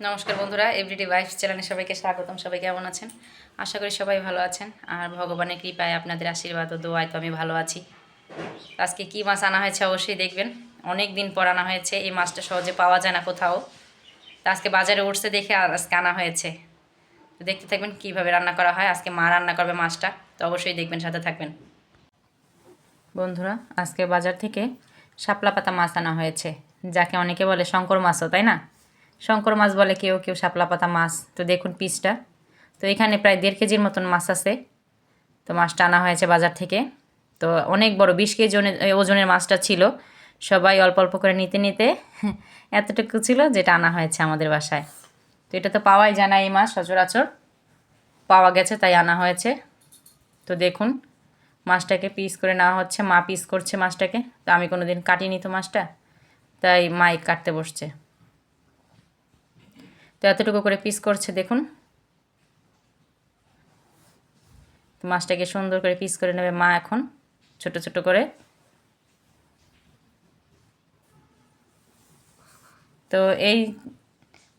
নমস্কার বন্ধুরা, everyday wife চ্যানেলে সবাইকে স্বাগতম। সবাই কেমন আছেন? আশা করি সবাই ভালো আছেন। আর ভগবানের কৃপায় আপনাদের আশীর্বাদ ও দোয়ায় তো আমি ভালো আছি। আজকে কী মাছ আনা হয়েছে অবশ্যই দেখবেন। অনেক দিন পর আনা হয়েছে, এই মাছটা সহজে পাওয়া যায় না কোথাও। তো আজকে বাজারে উঠছে দেখে আজকে আনা হয়েছে। তো দেখতে থাকবেন কীভাবে রান্না করা হয়। আজকে মা রান্না করবে মাছটা, তো অবশ্যই দেখবেন, সাথে থাকবেন। বন্ধুরা, আজকে বাজার থেকে শাপলা পাতা মাছ আনা হয়েছে, যাকে অনেকে বলে শঙ্কর মাছও, তাই না? শঙ্কর মাছ বলে কেউ কেউ, শাপলা পাতা মাছ। তো দেখুন পিসটা। তো এখানে প্রায় 1.5 কেজির মতন মাছ আছে। তো মাছটা আনা হয়েছে বাজার থেকে। তো অনেক বড় 20 কেজি ওজনের মাছটা ছিল। সবাই অল্প অল্প করে নিতে নিতে এতটুকু ছিল যেটা আনা হয়েছে আমাদের বাসায়। তো এটা তো পাওয়াই যায় না, এই মাছ সচরাচর পাওয়া গেছে তাই আনা হয়েছে। তো দেখুন মাছটাকে পিস করে নেওয়া হচ্ছে, মা পিস করছে মাছটাকে। তো আমি কোনো দিন কাটিনি তো মাছটা, তাই মাই কাটতে বসছে। তো এতটুকু করে পিস করছে দেখুন। তো মাছটাকে সুন্দর করে পিস করে নেবে মা এখন, ছোট ছোট করে। তো এই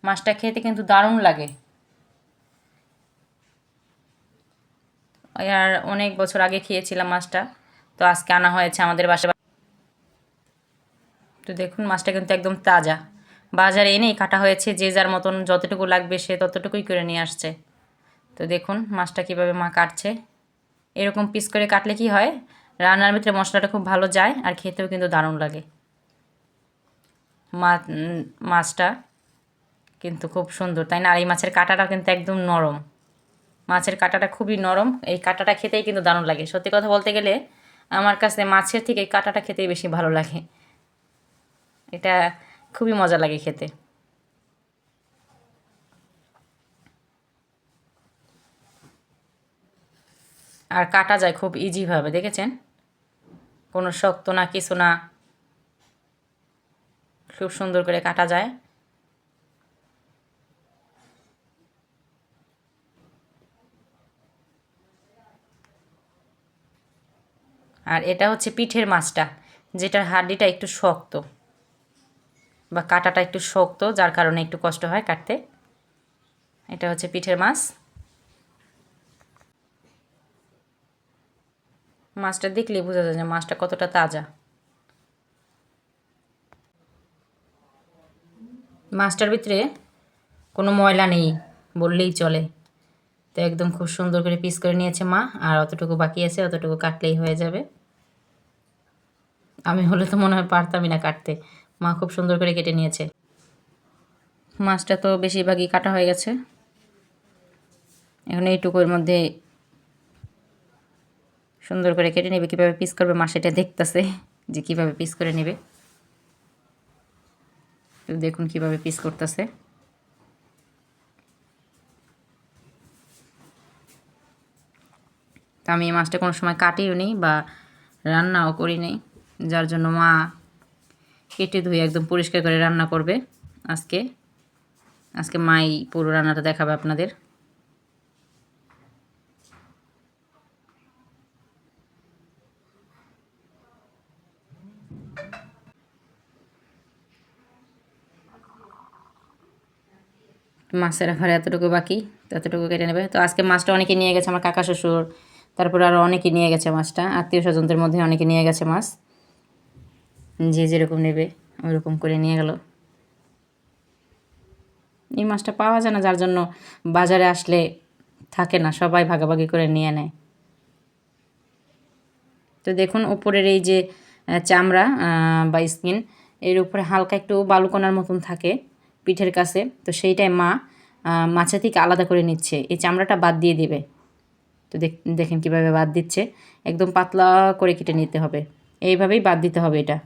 মাছটা খেতে কিন্তু দারুণ লাগে। আর অনেক বছর আগে খেয়েছিলাম মাছটা, তো আজকে আনা হয়েছে আমাদের বাসায়। তো দেখুন মাছটা কিন্তু একদম তাজা, বাজারে এনেই কাটা হয়েছে। যে যার মতন যতটুকু লাগবে সে ততটুকুই করে নিয়ে আসছে। তো দেখুন মাছটা কীভাবে মা কাটছে। এরকম পিস করে কাটলে কি হয়, রান্নার ভিতরে মশলাটা খুব ভালো যায় আর খেতেও কিন্তু দারুণ লাগে। মাছটা কিন্তু খুব সুন্দর, তাই না? আর এই মাছের কাঁটাটা কিন্তু একদম নরম। মাছের কাঁটাটা খুবই নরম, এই কাঁটাটা খেতেই কিন্তু দারুণ লাগে। সত্যি কথা বলতে গেলে আমার কাছে মাছের থেকে এই কাঁটাটা খেতেই বেশি ভালো লাগে। এটা খুবই মজা লাগে খেতে। আর কাটা যায় খুব ইজিভাবে, দেখেছেন? কোনো শক্ত না, কিছু না, খুব সুন্দর করে কাটা যায়। আর এটা হচ্ছে পিঠের মাছটা, যেটার হাড্ডিটা একটু শক্ত বা কাঁটাটা একটু শক্ত, যার কারণে একটু কষ্ট হয় কাটতে। এটা হচ্ছে পিঠের মাছ। মাছটা দেখলেই বোঝা যায় যে মাছটা কতটা তাজা। মাছটার ভিতরে কোনো ময়লা নেই বললেই চলে। তো একদম খুব সুন্দর করে পিস করে নিয়েছে মা, আর অতটুকু বাকি আছে, অতটুকু কাটলেই হয়ে যাবে। আমি হলে তো মনে হয় পারতামই না কাটতে। মা খুব সুন্দর করে কেটে নিয়েছে। মাছটা তো বেশিরভাগই কাটা হয়ে গেছে। এখন এইটুকুর মধ্যে সুন্দর করে কেটে নেবে। কীভাবে পিস করবে মা সেটা দেখতেছে, যে কীভাবে পিস করে নেবে। তো দেখুন কীভাবে পিস করতেছে। তো আমি এই মাছটা কোনো সময় কাটিও নি বা রান্নাও করি নাই, যার জন্য মা কেটে ধুয়ে একদম পরিষ্কার করে রান্না করবে আজকে। আজকে মাই পুরো রান্নাটা দেখাবে আপনাদের। মাছের আবার এতটুকু বাকি, ততটুকু কেটে নেবে। তো আজকে মাছটা অনেকে নিয়ে গেছে, আমার কাকা শ্বশুর, তারপর আরও অনেকে নিয়ে গেছে মাছটা। আত্মীয় স্বজনদের মধ্যে অনেকে নিয়ে গেছে মাছ, যে যেরকম নেবে ওইরকম করে নিয়ে গেল। এই মাছটা পাওয়া যায় না, যার জন্য বাজারে আসলে থাকে না, সবাই ভাগাভাগি করে নিয়ে নেয়। তো দেখুন উপরের এই যে চামড়া বা স্কিন, এর উপরে হালকা একটু বালুকণার মতন থাকে পিঠের কাছে। তো সেইটাই মা মাছের থেকে আলাদা করে নিচ্ছে, এই চামড়াটা বাদ দিয়ে দিবে। তো দেখেন কীভাবে বাদ দিচ্ছে, একদম পাতলা করে কেটে নিতে হবে। এইভাবেই বাদ দিতে হবে এটা।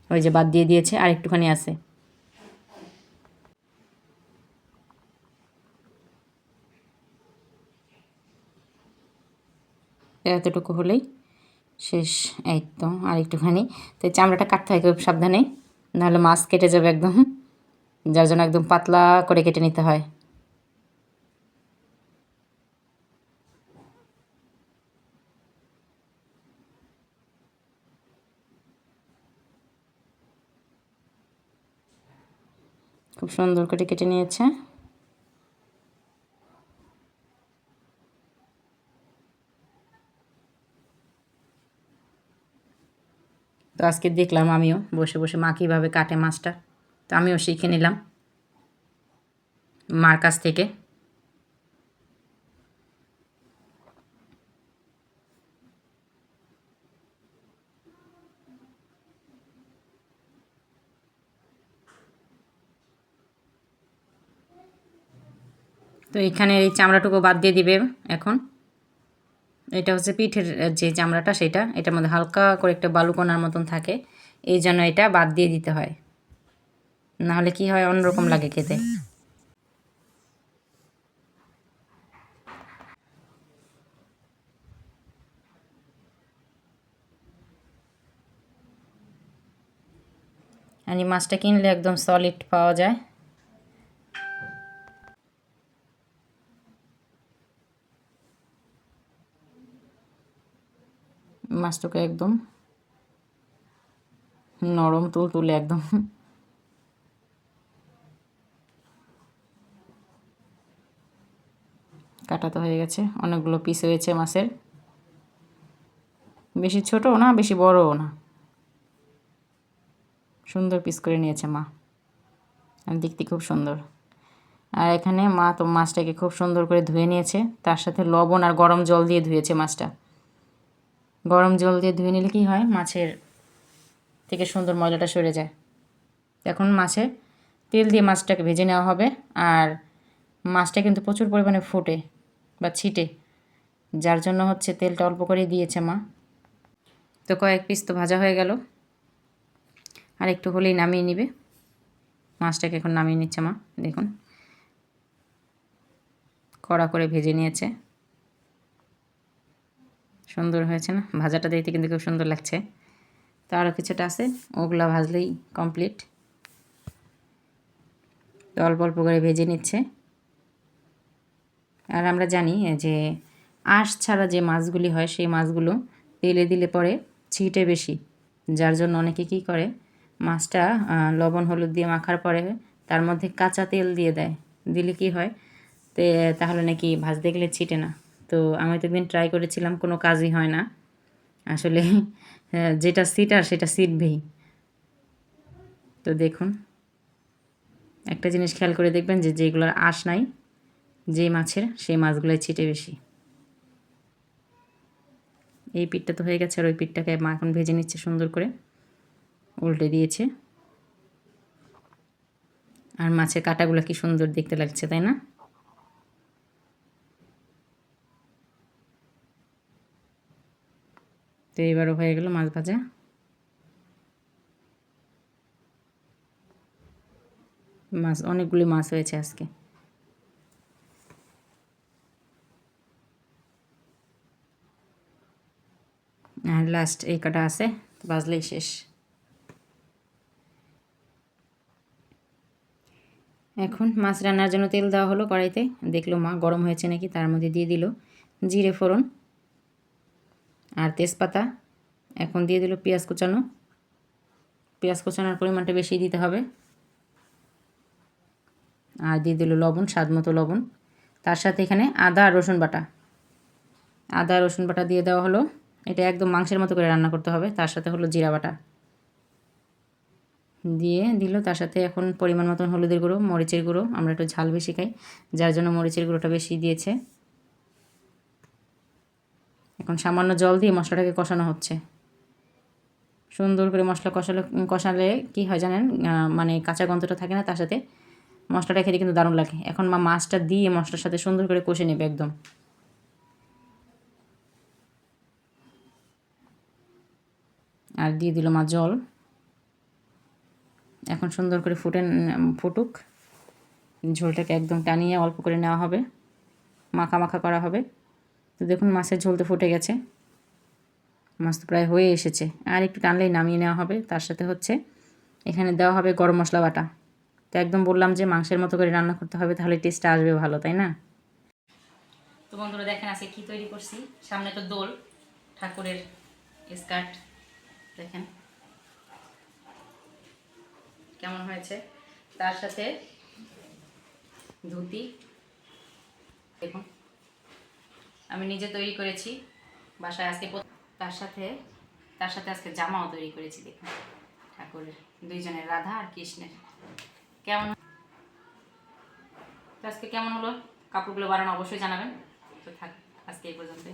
ওই যে বাদ দিয়ে দিয়েছে, আর একটুখানি আছে। এতটুকু হলেই শেষ। এই তো আর একটুখানি। তো চামড়াটা কাটতে হয় খুব সাবধানে, নাহলে মাছ কেটে যাবে একদম, যার জন্য একদম পাতলা করে কেটে নিতে হয়। খুব সুন্দর করে কেটে নিয়েছে। আজকে দেখলাম আমিও বসে বসে মা কীভাবে কাটে মাছটা, তো আমিও শিখে নিলাম মার কাছ থেকে। তো এখানে এই চামড়াটুকু বাদ দিয়ে দিবে এখন। এটা হচ্ছে পিঠের যে চামড়াটা, সেটা এটার মধ্যে হালকা করে একটা বালুকণার মতন থাকে, এই জন্য এটা বাদ দিয়ে দিতে হয়, নাহলে কি হয় অন্যরকম লাগে খেতে। আর এই মাছটা কিনলে একদম সলিড পাওয়া যায়। মাছটাকে একদম নরম তুলতুলে একদম। কাটা তো হয়ে গেছে, অনেকগুলো পিস হয়েছে মাছের, বেশি ছোটও না বেশি বড়ও না, সুন্দর পিস করে নিয়েছে মা, আর দেখতে খুব সুন্দর। আর এখানে মা তো মাছটাকে খুব সুন্দর করে ধুয়ে নিয়েছে, তার সাথে লবণ আর গরম জল দিয়ে ধুয়েছে মাছটা। গরম জল দিয়ে ধুয়ে নিলে কি হয়, মাছের থেকে সুন্দর ময়লাটা সরে যায়। এখন মাছে তেল দিয়ে মাছটাকে ভেজে নেওয়া হবে। আর মাছটা কিন্তু প্রচুর পরিমাণে ফোটে বা ছিটে, যার জন্য হচ্ছে তেলটা অল্প করেই দিয়েছে মা। তো কয়েক পিস তো ভাজা হয়ে গেল, আর একটু হলেই নামিয়ে নিবে। মাছটাকে এখন নামিয়ে নিচ্ছে মা, দেখুন কড়া করে ভেজে নিয়েছে, সুন্দর হয়েছে না ভাজাটা, দেখতে কিন্তু খুব সুন্দর লাগছে। তো আরও কিছুটা আছে, ওগুলা ভাজলেই কমপ্লিট। তো অল্প অল্প করে ভেজে নিচ্ছে। আর আমরা জানি যে আঁশ ছাড়া যে মাছগুলি হয়, সেই মাছগুলো তেলে দিলে পরে ছিটে বেশি, যার জন্য অনেকে কী করে, মাছটা লবণ হলুদ দিয়ে মাখার পরে তার মধ্যে কাঁচা তেল দিয়ে দেয়, দিলে কি হয় তাহলে নাকি ভাজতে গেলে ছিটে না। তো আমি তো একদিন ট্রাই করেছিলাম, কোনো কাজই হয় না আসলে। যেটা সিটার সেটা সিটবেই। তো দেখুন, একটা জিনিস খেয়াল করে দেখবেন যে যেগুলোর আঁশ নাই, যেই মাছের, সেই মাছগুলোই ছিটে বেশি। এই পিঠটা তো হয়ে গেছে, আর ওই পিঠটাকে মা এখন ভেজে নিচ্ছে সুন্দর করে, উল্টে দিয়েছে। আর মাছের কাঁটাগুলো কি সুন্দর দেখতে লাগছে, তাই না? তো এবারও হয়ে গেল মাছ ভাজা। মাছ অনেকগুলি মাছ হয়েছে আজকে। আর লাস্ট এই কটা আছে, ভাজলেই শেষ। এখন মাছ রান্নার জন্য তেল দেওয়া হলো কড়াইতে, দেখলো মা গরম হয়েছে নাকি, তার মধ্যে দিয়ে দিল জিরে ফোড়ন আর তেজপাতা। এখন দিয়ে দিল পেঁয়াজ কুচানো, পেঁয়াজ কুচানোর পরিমাণটা বেশি দিতে হবে। আর দিয়ে দিল লবণ, স্বাদ মতো লবণ। তার সাথে এখানে আদা আর রসুন বাটা, আদা রসুন বাটা দিয়ে দেওয়া হলো। এটা একদম মাংসের মতো করে রান্না করতে হবে। তার সাথে হলো জিরা বাটা দিয়ে দিল, তার সাথে এখন পরিমাণ মতন হলুদের গুঁড়ো, মরিচের গুঁড়ো, আমরা একটু ঝাল বেশি খাই, যার জন্য মরিচের গুঁড়োটা বেশি দিয়েছে। এখন সামান্য জল দিয়ে মশলাটাকে কষানো হচ্ছে। সুন্দর করে মশলা কষালে কি হয় জানেন, মানে কাঁচা গন্ধটা থাকে না, তার সাথে মশলাটা খেতে কিন্তু দারুণ লাগে। এখন মা মাছটা দিয়ে মশলার সাথে সুন্দর করে কষে নেবে একদম। আর দিয়ে দিল মা জল। এখন সুন্দর করে ফুটুক, ঝোলটাকে একদম টানিয়ে অল্প করে নেওয়া হবে, মাখা মাখা করা হবে। তো দেখুন মাছের ঝোল তো ফুটে গেছে, মাছ তো প্রায় হয়ে এসেছে, আর একটু টানলেই নামিয়ে নেওয়া হবে। তার সাথে হচ্ছে এখানে দেওয়া হবে গরম মশলা বাটা। তো একদম বললাম যে মাংসের মতো করে রান্না করতে হবে, তাহলে টেস্টটা আসবে ভালো, তাই না? তো বন্ধুরা দেখেন আজকে কী তৈরি করছি। সামনে তো দোল, ঠাকুরের স্কার্ট দেখেন কেমন হয়েছে, তার সাথে ধুতি দেখুন আমি নিজে তৈরি করেছি বাসায় আজকে। তার সাথে তার সাথে আজকে জামাও তৈরি করেছি, দেখুন ঠাকুরের, দুইজনের, রাধা আর কৃষ্ণের। কেমন তো আজকে কেমন হলো কাপড়গুলো বানানো অবশ্যই জানাবেন। তো থাক আজকে এই পর্যন্ত।